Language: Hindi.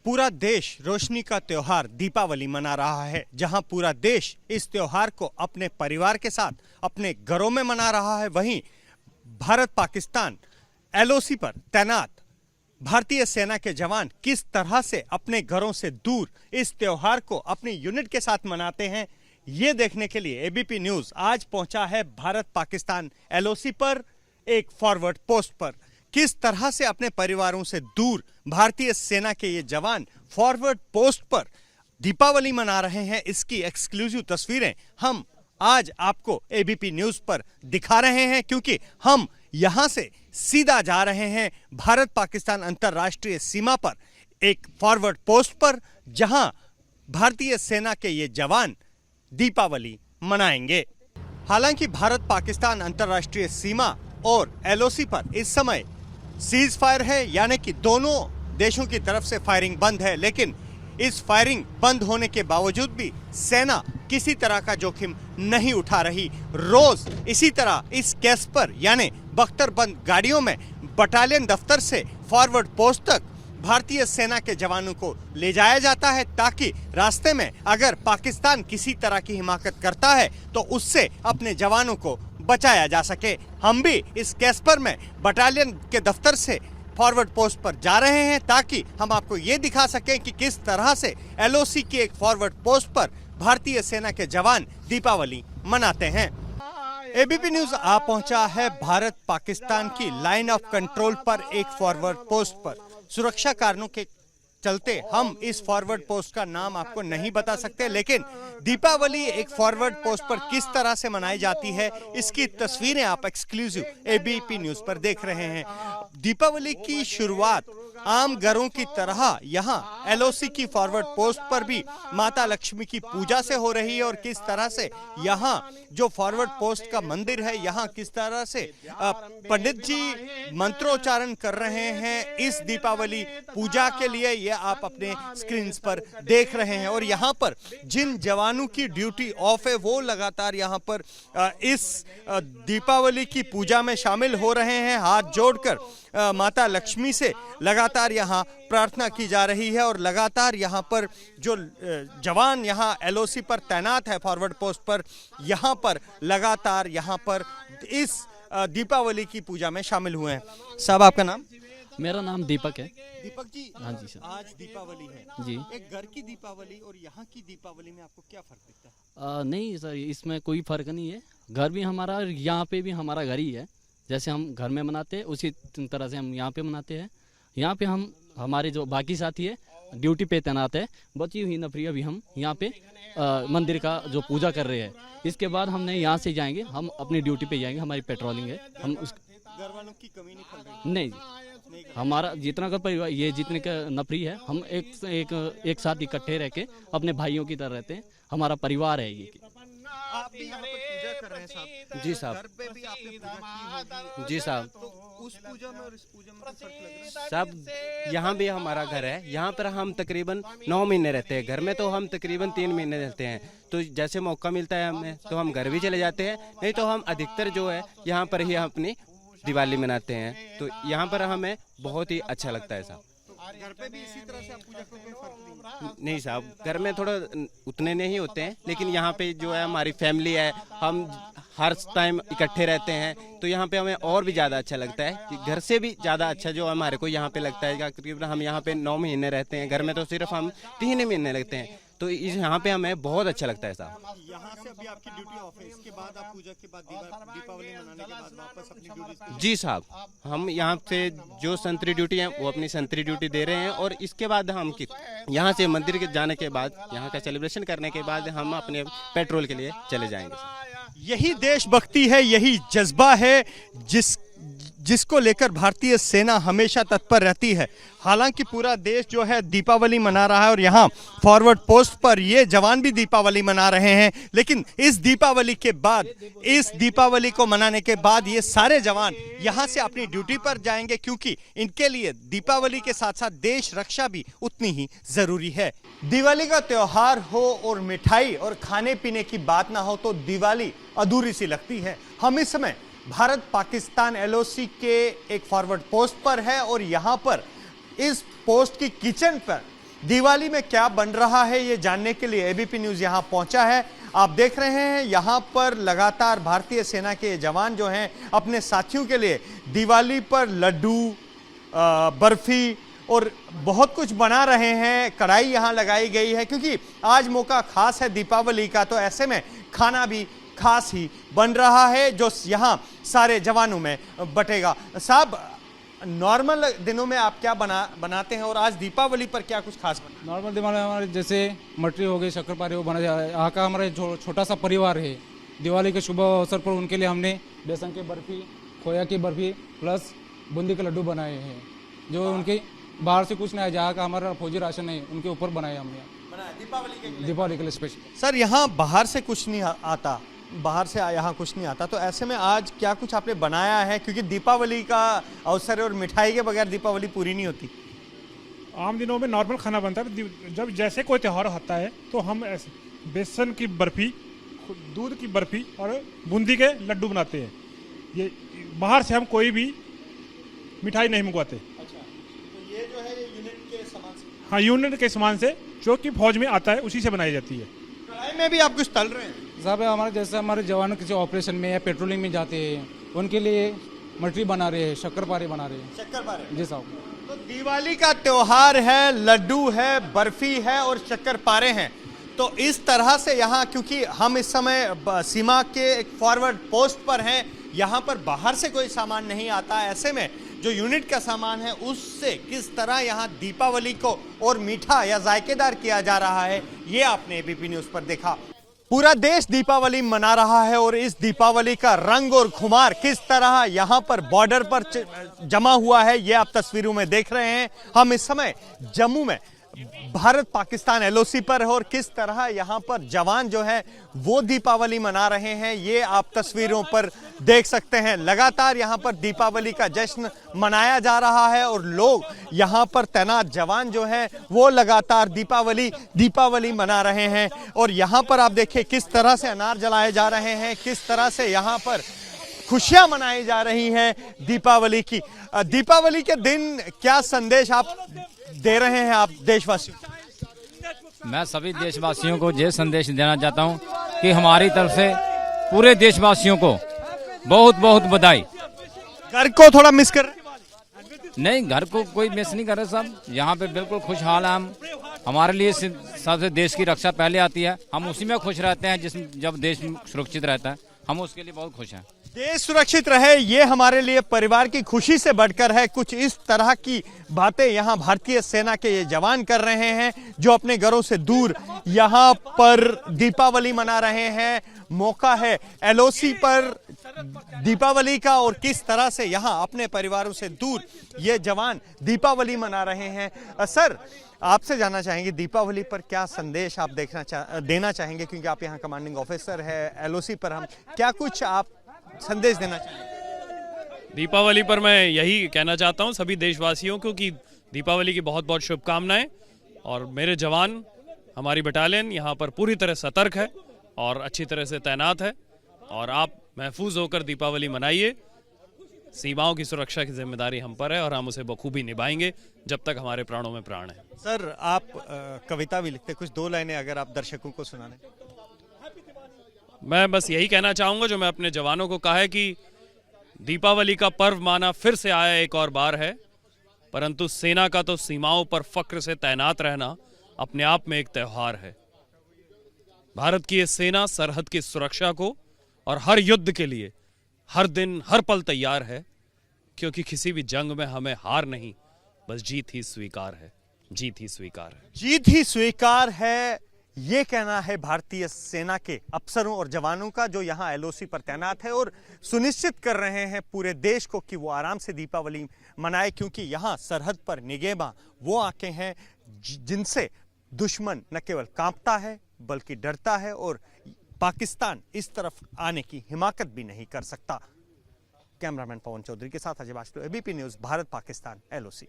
पूरा देश रोशनी का त्योहार दीपावली मना रहा है। जहां पूरा देश इस त्योहार को अपने परिवार के साथ अपने घरों में मना रहा है, वहीं भारत पाकिस्तान एलओसी पर तैनात भारतीय सेना के जवान किस तरह से अपने घरों से दूर इस त्योहार को अपनी यूनिट के साथ मनाते हैं, ये देखने के लिए एबीपी न्यूज आज पहुंचा है भारत पाकिस्तान एलओसी पर एक फॉरवर्ड पोस्ट पर। किस तरह से अपने परिवारों से दूर भारतीय सेना के ये जवान फॉरवर्ड पोस्ट पर दीपावली मना रहे हैं, इसकी एक्सक्लूसिव तस्वीरें हम आज आपको एबीपी न्यूज पर दिखा रहे हैं, क्योंकि हम यहां से सीधा जा रहे हैं भारत पाकिस्तान अंतर्राष्ट्रीय सीमा पर एक फॉरवर्ड पोस्ट पर, जहां भारतीय सेना के ये जवान दीपावली मनाएंगे। हालांकि भारत पाकिस्तान अंतर्राष्ट्रीय सीमा और एलओसी पर इस समय सीज फायर है, यानी कि दोनों देशों की तरफ से फायरिंग बंद है, लेकिन इस फायरिंग बंद होने के बावजूद भी सेना किसी तरह का जोखिम नहीं उठा रही। रोज इसी तरह इस केस पर यानी बख्तरबंद गाड़ियों में बटालियन दफ्तर से फॉरवर्ड पोस्ट तक भारतीय सेना के जवानों को ले जाया जाता है, ताकि रास्ते में अगर पाकिस्तान किसी तरह की हिमाकत करता है तो उससे अपने जवानों को बचाया जा सके। हम भी इस कैस्पर में बटालियन के दफ्तर से फॉरवर्ड पोस्ट पर जा रहे हैं, ताकि हम आपको ये दिखा सकें कि किस तरह से एलओसी की एक फॉरवर्ड पोस्ट पर भारतीय सेना के जवान दीपावली मनाते हैं। एबीपी न्यूज आ पहुंचा है भारत पाकिस्तान की लाइन ऑफ कंट्रोल पर एक फॉरवर्ड पोस्ट पर। सुरक्षा कारणों के चलते हम इस फॉरवर्ड पोस्ट का नाम आपको नहीं बता सकते, लेकिन दीपावली एक फॉरवर्ड पोस्ट पर किस तरह से मनाई जाती है, इसकी तस्वीरें आप एक्सक्लूसिव एबीपी न्यूज पर देख रहे हैं। दीपावली की शुरुआत आम घरों की तरह यहाँ एलओसी की फॉरवर्ड पोस्ट पर भी माता लक्ष्मी की पूजा से हो रही है, और किस तरह से यहाँ जो फॉरवर्ड पोस्ट का मंदिर है, यहाँ किस तरह से पंडित जी मंत्रोच्चारण कर रहे हैं इस दीपावली पूजा के लिए, ये आप अपने स्क्रीन पर देख रहे हैं। और यहाँ पर जिन जवानों की ड्यूटी ऑफ है वो लगातार यहाँ पर इस दीपावली की पूजा में शामिल हो रहे हैं। हाथ जोड़कर माता लक्ष्मी से लगातार यहाँ प्रार्थना की जा रही है, और लगातार यहाँ पर जो जवान यहाँ एलओसी पर तैनात है फॉरवर्ड पोस्ट पर, यहाँ पर लगातार यहाँ पर इस दीपावली की पूजा में शामिल हुए हैं। साहब, आपका नाम? मेरा नाम दीपक है। दीपक जी, हाँ जी सर। आज दीपावली है जी। एक घर की दीपावली और यहाँ की दीपावली में आपको क्या फर्क दिखता है? नहीं सर, इसमें कोई फर्क नहीं है। घर भी हमारा, यहाँ पे भी हमारा घर ही है। जैसे हम घर में मनाते हैं उसी तरह से हम यहाँ पे मनाते हैं। यहाँ पे हम हमारे जो बाकी साथी है ड्यूटी पे तैनात है, बची हुई नफरी अभी हम यहाँ पे मंदिर का जो पूजा कर रहे हैं। इसके बाद हमने यहाँ से जाएंगे, हम अपनी ड्यूटी पे जाएंगे, हमारी पेट्रोलिंग है। हम उस घर वालों की कमी नहीं खल रही? नहीं, हमारा जितना का परिवार, ये जितने का नफरी है, हम एक साथ इकट्ठे रह के अपने भाइयों की तरह रहते हैं। हमारा परिवार है ये। आप भी यहाँ पर पूजा कर रहे हैं साहब? जी साहब। घर पे भी आपने पूजा की होगी? जी साहब। तो उस पूजा में और इस पूजा में फर्क लग रहा है? सब यहाँ भी हमारा घर है। यहाँ पर हम तकरीबन 9 महीने रहते हैं। घर में तो हम तकरीबन 3 महीने रहते हैं। तो जैसे मौका मिलता है हमें तो हम घर भी चले जाते हैं, नहीं तो हम अधिकतर जो है यहाँ पर ही अपनी दिवाली मनाते हैं। तो यहाँ पर हमें बहुत ही अच्छा लगता है साहब। घर पे भी इसी तरह से आप पूजा को कोई फर्क नहीं? नहीं साहब, घर में थोड़ा उतने नहीं होते हैं, लेकिन यहाँ पे जो है हमारी फैमिली है, हम हर टाइम इकट्ठे रहते हैं, तो यहाँ पे हमें और भी ज़्यादा अच्छा लगता है कि घर से भी ज़्यादा अच्छा जो हमारे को यहाँ पे लगता है। तकरीबन हम यहाँ पे 9 महीने रहते हैं, घर में तो सिर्फ हम 3 महीने लगते हैं, तो यहाँ पे हमें बहुत अच्छा लगता है साहब। यहाँ से अभी आपकी ड्यूटी ऑफ है, इसके बाद आप पूजा के बाद दीपावली मनाने के बाद वापस अपनी ड्यूटी? जी साहब, हम यहाँ से जो संतरी ड्यूटी है वो अपनी संतरी ड्यूटी दे रहे हैं, और इसके बाद हम यहाँ से मंदिर के जाने के बाद, यहाँ का सेलिब्रेशन करने के बाद हम अपने पेट्रोल के लिए चले जाएंगे साहब। यही देशभक्ति है, यही जज्बा है जिसको लेकर भारतीय सेना हमेशा तत्पर रहती है। हालांकि पूरा देश जो है दीपावली मना रहा है, और यहाँ फॉरवर्ड पोस्ट पर ये जवान भी दीपावली मना रहे हैं, लेकिन इस दीपावली के बाद, इस दीपावली को मनाने के बाद ये सारे जवान यहाँ से अपनी ड्यूटी पर जाएंगे, क्योंकि इनके लिए दीपावली के साथ साथ देश रक्षा भी उतनी ही जरूरी है। दिवाली का त्योहार हो और मिठाई और खाने पीने की बात ना हो तो दिवाली अधूरी सी लगती है। हम इस समय भारत पाकिस्तान एलओसी के एक फॉरवर्ड पोस्ट पर है, और यहाँ पर इस पोस्ट की किचन पर दिवाली में क्या बन रहा है ये जानने के लिए एबीपी न्यूज यहां पहुंचा है। आप देख रहे हैं यहां पर लगातार भारतीय सेना के जवान जो हैं अपने साथियों के लिए दिवाली पर लड्डू, बर्फी और बहुत कुछ बना रहे हैं। कढ़ाई यहां लगाई गई है क्योंकि आज मौका खास है दीपावली का, तो ऐसे में खाना भी खास ही बन रहा है जो यहां सारे जवानों में बटेगा। साहब, नॉर्मल दिनों में आप क्या बनाते हैं और आज दीपावली पर क्या कुछ खास बना? नॉर्मल दिवाली हमारे जैसे मटरी हो गई, शक्करपारे, वो बना जा रहा है। यहाँ का हमारा छोटा सा परिवार है। दिवाली के शुभ अवसर पर उनके लिए हमने बेसन की बर्फी, खोया की बर्फी प्लस बूंदी के लड्डू बनाए हैं, जो उनके बाहर से कुछ नहीं आया। जहाँ का हमारा फौजी राशन है उनके ऊपर बनाए हमने दीपावली के लिए स्पेशल। सर, यहाँ बाहर से कुछ नहीं आता, बाहर से यहाँ कुछ नहीं आता, तो ऐसे में आज क्या कुछ आपने बनाया है? क्योंकि दीपावली का अवसर है और मिठाई के बगैर दीपावली पूरी नहीं होती। आम दिनों में नॉर्मल खाना बनता है, जब जैसे कोई त्यौहार होता है तो हम ऐसे बेसन की बर्फी, दूध की बर्फी और बूंदी के लड्डू बनाते हैं। ये बाहर से हम कोई भी मिठाई नहीं मंगवाते। अच्छा, तो ये जो है ये यूनिट के सामान से? हाँ, यूनिट के सामान से जो कि फौज में आता है उसी से बनाई जाती है। कढ़ाई में भी आप कुछ तल रहे हैं? साहब, हमारे जैसे हमारे जवान किसी ऑपरेशन में या पेट्रोलिंग में जाते हैं उनके लिए मटरी बना रहे हैं, शक्करपारे बना रहे हैं। शक्करपारे? जी साहब। तो दिवाली का त्योहार है, लड्डू है, बर्फी है और शक्करपारे हैं। तो इस तरह से यहाँ, क्योंकि हम इस समय सीमा के एक फॉरवर्ड पोस्ट पर हैं, यहाँ पर बाहर से कोई सामान नहीं आता। ऐसे में जो यूनिट का सामान है उससे किस तरह यहाँ दीपावली को और मीठा या जायकेदार किया जा रहा है, ये आपने एबीपी न्यूज पर देखा। पूरा देश दीपावली मना रहा है और इस दीपावली का रंग और खुमार किस तरह यहाँ पर बॉर्डर पर जमा हुआ है, ये आप तस्वीरों में देख रहे हैं। हम इस समय जम्मू में भारत पाकिस्तान एलओसी पर है और किस तरह यहाँ पर जवान जो है वो दीपावली मना रहे हैं, ये आप तस्वीरों पर देख सकते हैं। लगातार यहाँ पर दीपावली का जश्न मनाया जा रहा है और लोग यहाँ पर तैनात जवान जो हैं वो लगातार दीपावली मना रहे हैं। और यहाँ पर आप देखिए किस तरह से अनार जलाए जा रहे हैं, किस तरह से यहाँ पर खुशियां मनाई जा रही हैं दीपावली की। दीपावली के दिन क्या संदेश आप दे रहे हैं आप देशवासियों को? मैं सभी देशवासियों को ये संदेश देना चाहता हूं कि हमारी तरफ से पूरे देशवासियों को बहुत बहुत बधाई। घर को थोड़ा मिस कर रहे हैं? नहीं, घर को कोई मिस नहीं कर रहे साहब। यहाँ पे बिल्कुल खुशहाल है हम। हमारे लिए सबसे देश की रक्षा पहले आती है, हम उसी में खुश रहते हैं जब देश सुरक्षित रहता है, हम उसके लिए बहुत खुश हैं। देश सुरक्षित रहे ये हमारे लिए परिवार की खुशी से बढ़कर है। कुछ इस तरह की बातें यहाँ भारतीय सेना के ये जवान कर रहे हैं जो अपने घरों से दूर यहाँ पर दीपावली मना रहे हैं। मौका है एलओसी पर दीपावली का और किस तरह से यहाँ अपने परिवारों से दूर ये जवान दीपावली मना रहे हैं। सर, आपसे जानना चाहेंगे दीपावली पर क्या संदेश आप देना चाहेंगे, क्योंकि आप यहाँ कमांडिंग ऑफिसर है एलओसी पर, हम क्या कुछ आप संदेश देना चाहेंगे? दीपावली पर मैं यही कहना चाहता हूं सभी देशवासियों को कि दीपावली की बहुत बहुत शुभकामनाएं। और मेरे जवान, हमारी बटालियन यहाँ पर पूरी तरह सतर्क है और अच्छी तरह से तैनात है और आप महफूज होकर दीपावली मनाइए। सीमाओं की सुरक्षा की जिम्मेदारी हम पर है और हम उसे बखूबी निभाएंगे जब तक हमारे प्राणों में प्राण है। सर, आप कविता भी लिखते, कुछ दो लाइनें अगर आप दर्शकों को सुना दें। मैं बस यही कहना चाहूंगा जो मैं अपने जवानों को कहा है कि दीपावली का पर्व माना फिर से आया एक और बार है, परंतु सेना का तो सीमाओं पर फक्र से तैनात रहना अपने आप में एक त्योहार है। भारत की ये सेना सरहद की सुरक्षा को और हर युद्ध के लिए हर दिन हर पल तैयार है, क्योंकि किसी भी जंग में हमें हार नहीं, बस जीत ही स्वीकार है। जीत ही स्वीकार है। जीत ही स्वीकार है, ये कहना है भारतीय सेना के अफसरों और जवानों का जो यहाँ एलओसी पर तैनात है और सुनिश्चित कर रहे हैं पूरे देश को कि वो आराम से दीपावली मनाए, क्योंकि यहाँ सरहद पर निगहबां वो आंखें हैं जिनसे दुश्मन न केवल कांपता है बल्कि डरता है और पाकिस्तान इस तरफ आने की हिमाकत भी नहीं कर सकता। कैमरामैन पवन चौधरी के साथ Ajay Basto, ABP news, Bharat Pakistan LOC.